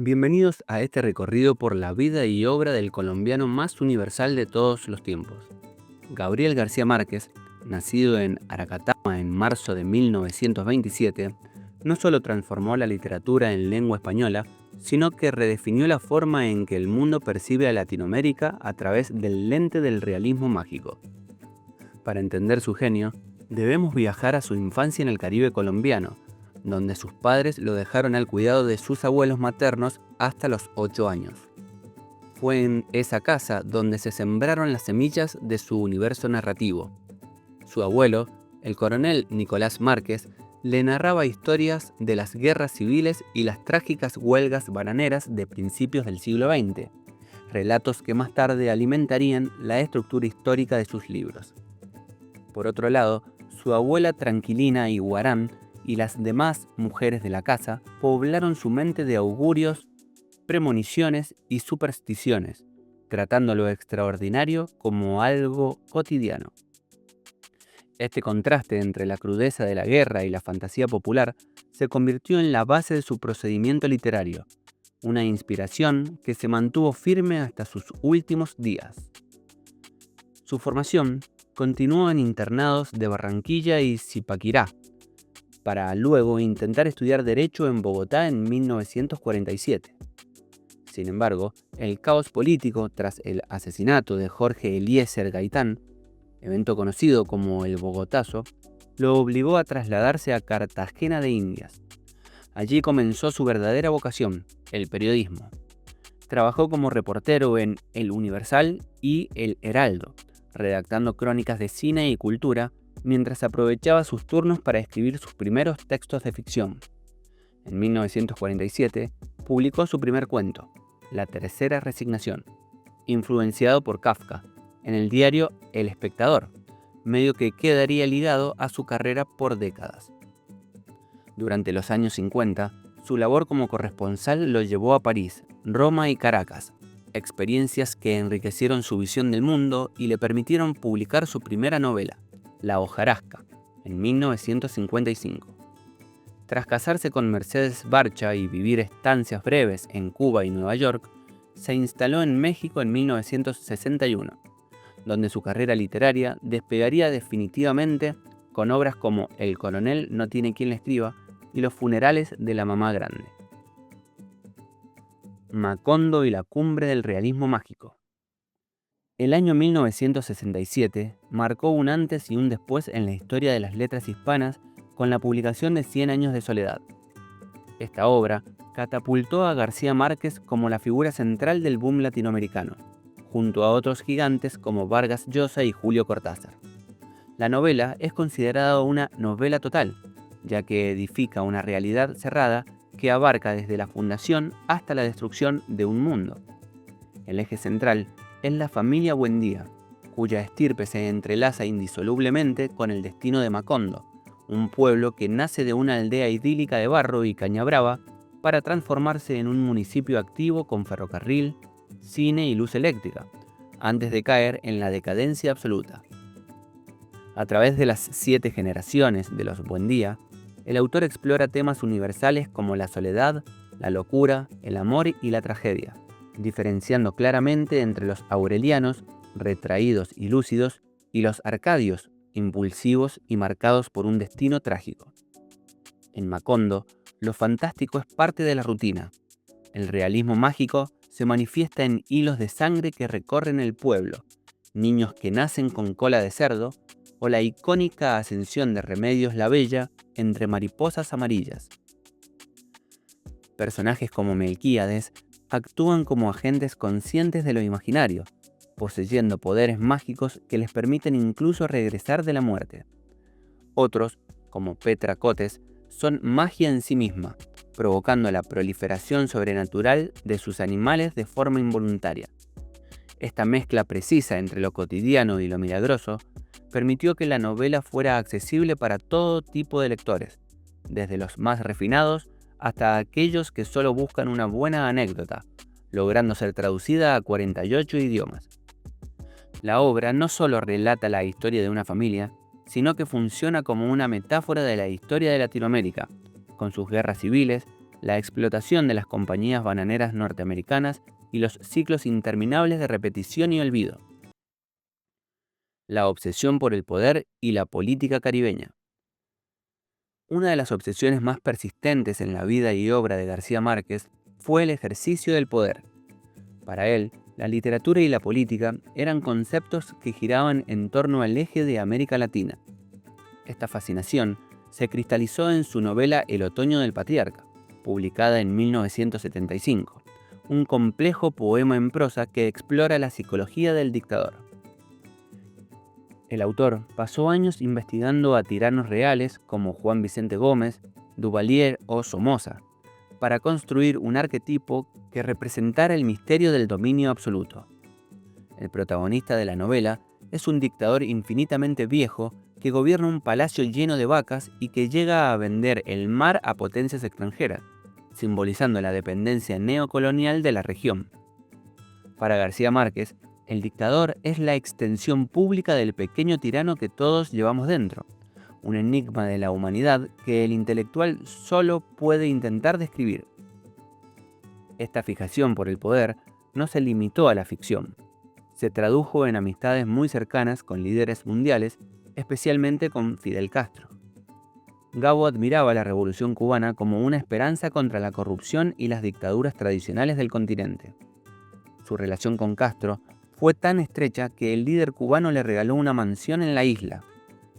Bienvenidos a este recorrido por la vida y obra del colombiano más universal de todos los tiempos. Gabriel García Márquez, nacido en Aracatama en marzo de 1927, no solo transformó la literatura en lengua española, sino que redefinió la forma en que el mundo percibe a Latinoamérica a través del lente del realismo mágico. Para entender su genio, debemos viajar a su infancia en el Caribe colombiano, donde sus padres lo dejaron al cuidado de sus abuelos maternos hasta los 8 años. Fue en esa casa donde se sembraron las semillas de su universo narrativo. Su abuelo, el coronel Nicolás Márquez, le narraba historias de las guerras civiles y las trágicas huelgas bananeras de principios del siglo XX, relatos que más tarde alimentarían la estructura histórica de sus libros. Por otro lado, su abuela Tranquilina y Guarán y las demás mujeres de la casa poblaron su mente de augurios, premoniciones y supersticiones, tratando lo extraordinario como algo cotidiano. Este contraste entre la crudeza de la guerra y la fantasía popular se convirtió en la base de su procedimiento literario, una inspiración que se mantuvo firme hasta sus últimos días. Su formación continuó en internados de Barranquilla y Zipaquirá, para luego intentar estudiar Derecho en Bogotá en 1947. Sin embargo, el caos político tras el asesinato de Jorge Eliezer Gaitán, evento conocido como el Bogotazo, lo obligó a trasladarse a Cartagena de Indias. Allí comenzó su verdadera vocación, el periodismo. Trabajó como reportero en El Universal y El Heraldo, redactando crónicas de cine y cultura, mientras aprovechaba sus turnos para escribir sus primeros textos de ficción. En 1947, publicó su primer cuento, La Tercera Resignación, influenciado por Kafka, en el diario El Espectador, medio que quedaría ligado a su carrera por décadas. Durante los años 50, su labor como corresponsal lo llevó a París, Roma y Caracas, experiencias que enriquecieron su visión del mundo y le permitieron publicar su primera novela, La hojarasca, en 1955. Tras casarse con Mercedes Barcha y vivir estancias breves en Cuba y Nueva York, se instaló en México en 1961, donde su carrera literaria despegaría definitivamente con obras como El coronel no tiene quien le escriba y Los funerales de la mamá grande. Macondo y la cumbre del realismo mágico. El año 1967 marcó un antes y un después en la historia de las letras hispanas con la publicación de 100 años de soledad. Esta obra catapultó a García Márquez como la figura central del boom latinoamericano, junto a otros gigantes como Vargas Llosa y Julio Cortázar. La novela es considerada una novela total, ya que edifica una realidad cerrada que abarca desde la fundación hasta la destrucción de un mundo. El eje central es la familia Buendía, cuya estirpe se entrelaza indisolublemente con el destino de Macondo, un pueblo que nace de una aldea idílica de barro y caña brava para transformarse en un municipio activo con ferrocarril, cine y luz eléctrica, antes de caer en la decadencia absoluta. A través de las 7 generaciones de los Buendía, el autor explora temas universales como la soledad, la locura, el amor y la tragedia, diferenciando claramente entre los aurelianos, retraídos y lúcidos, y los arcadios, impulsivos y marcados por un destino trágico. En Macondo, lo fantástico es parte de la rutina. El realismo mágico se manifiesta en hilos de sangre que recorren el pueblo, niños que nacen con cola de cerdo, o la icónica ascensión de Remedios la Bella entre mariposas amarillas. Personajes como Melquíades actúan como agentes conscientes de lo imaginario, poseyendo poderes mágicos que les permiten incluso regresar de la muerte. Otros, como Petra Cotes, son magia en sí misma, provocando la proliferación sobrenatural de sus animales de forma involuntaria. Esta mezcla precisa entre lo cotidiano y lo milagroso permitió que la novela fuera accesible para todo tipo de lectores, desde los más refinados hasta aquellos que solo buscan una buena anécdota, logrando ser traducida a 48 idiomas. La obra no solo relata la historia de una familia, sino que funciona como una metáfora de la historia de Latinoamérica, con sus guerras civiles, la explotación de las compañías bananeras norteamericanas y los ciclos interminables de repetición y olvido, la obsesión por el poder y la política caribeña. Una de las obsesiones más persistentes en la vida y obra de García Márquez fue el ejercicio del poder. Para él, la literatura y la política eran conceptos que giraban en torno al eje de América Latina. Esta fascinación se cristalizó en su novela El otoño del patriarca, publicada en 1975, un complejo poema en prosa que explora la psicología del dictador. El autor pasó años investigando a tiranos reales como Juan Vicente Gómez, Duvalier o Somoza, para construir un arquetipo que representara el misterio del dominio absoluto. El protagonista de la novela es un dictador infinitamente viejo que gobierna un palacio lleno de vacas y que llega a vender el mar a potencias extranjeras, simbolizando la dependencia neocolonial de la región. Para García Márquez, el dictador es la extensión pública del pequeño tirano que todos llevamos dentro, un enigma de la humanidad que el intelectual solo puede intentar describir. Esta fijación por el poder no se limitó a la ficción. Se tradujo en amistades muy cercanas con líderes mundiales, especialmente con Fidel Castro. Gabo admiraba la Revolución cubana como una esperanza contra la corrupción y las dictaduras tradicionales del continente. Su relación con Castro fue tan estrecha que el líder cubano le regaló una mansión en la isla,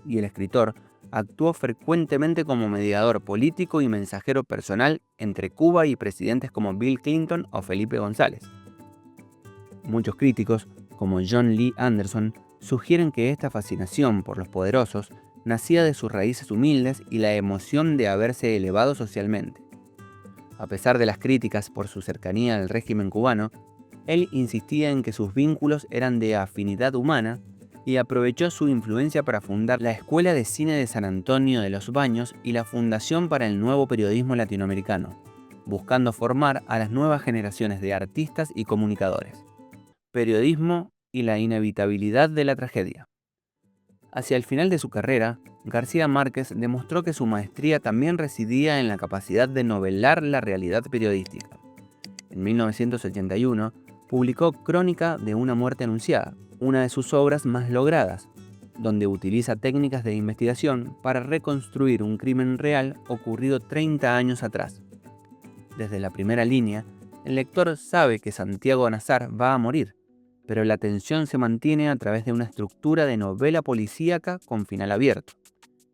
y el escritor actuó frecuentemente como mediador político y mensajero personal entre Cuba y presidentes como Bill Clinton o Felipe González. Muchos críticos, como John Lee Anderson, sugieren que esta fascinación por los poderosos nacía de sus raíces humildes y la emoción de haberse elevado socialmente. A pesar de las críticas por su cercanía al régimen cubano, él insistía en que sus vínculos eran de afinidad humana y aprovechó su influencia para fundar la Escuela de Cine de San Antonio de los Baños y la Fundación para el Nuevo Periodismo Latinoamericano, buscando formar a las nuevas generaciones de artistas y comunicadores. Periodismo y la inevitabilidad de la tragedia. Hacia el final de su carrera, García Márquez demostró que su maestría también residía en la capacidad de novelar la realidad periodística. En 1981, publicó Crónica de una muerte anunciada, una de sus obras más logradas, donde utiliza técnicas de investigación para reconstruir un crimen real ocurrido 30 años atrás. Desde la primera línea, el lector sabe que Santiago Nazar va a morir, pero la tensión se mantiene a través de una estructura de novela policíaca con final abierto.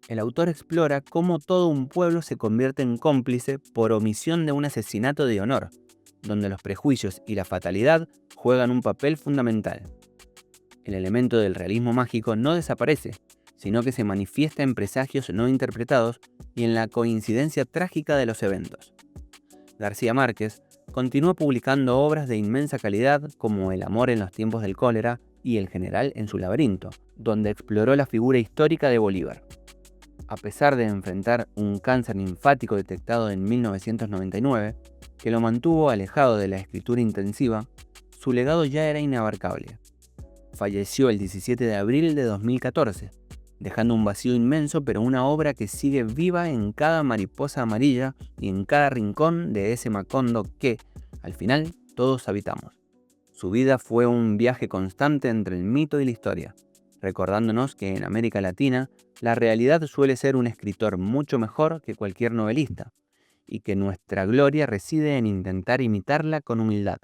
El autor explora cómo todo un pueblo se convierte en cómplice por omisión de un asesinato de honor, donde los prejuicios y la fatalidad juegan un papel fundamental. El elemento del realismo mágico no desaparece, sino que se manifiesta en presagios no interpretados y en la coincidencia trágica de los eventos. García Márquez continuó publicando obras de inmensa calidad como El amor en los tiempos del cólera y El general en su laberinto, donde exploró la figura histórica de Bolívar. A pesar de enfrentar un cáncer linfático detectado en 1999, que lo mantuvo alejado de la escritura intensiva, su legado ya era inabarcable. Falleció el 17 de abril de 2014, dejando un vacío inmenso pero una obra que sigue viva en cada mariposa amarilla y en cada rincón de ese Macondo que, al final, todos habitamos. Su vida fue un viaje constante entre el mito y la historia, recordándonos que en América Latina la realidad suele ser un escritor mucho mejor que cualquier novelista, y que nuestra gloria reside en intentar imitarla con humildad.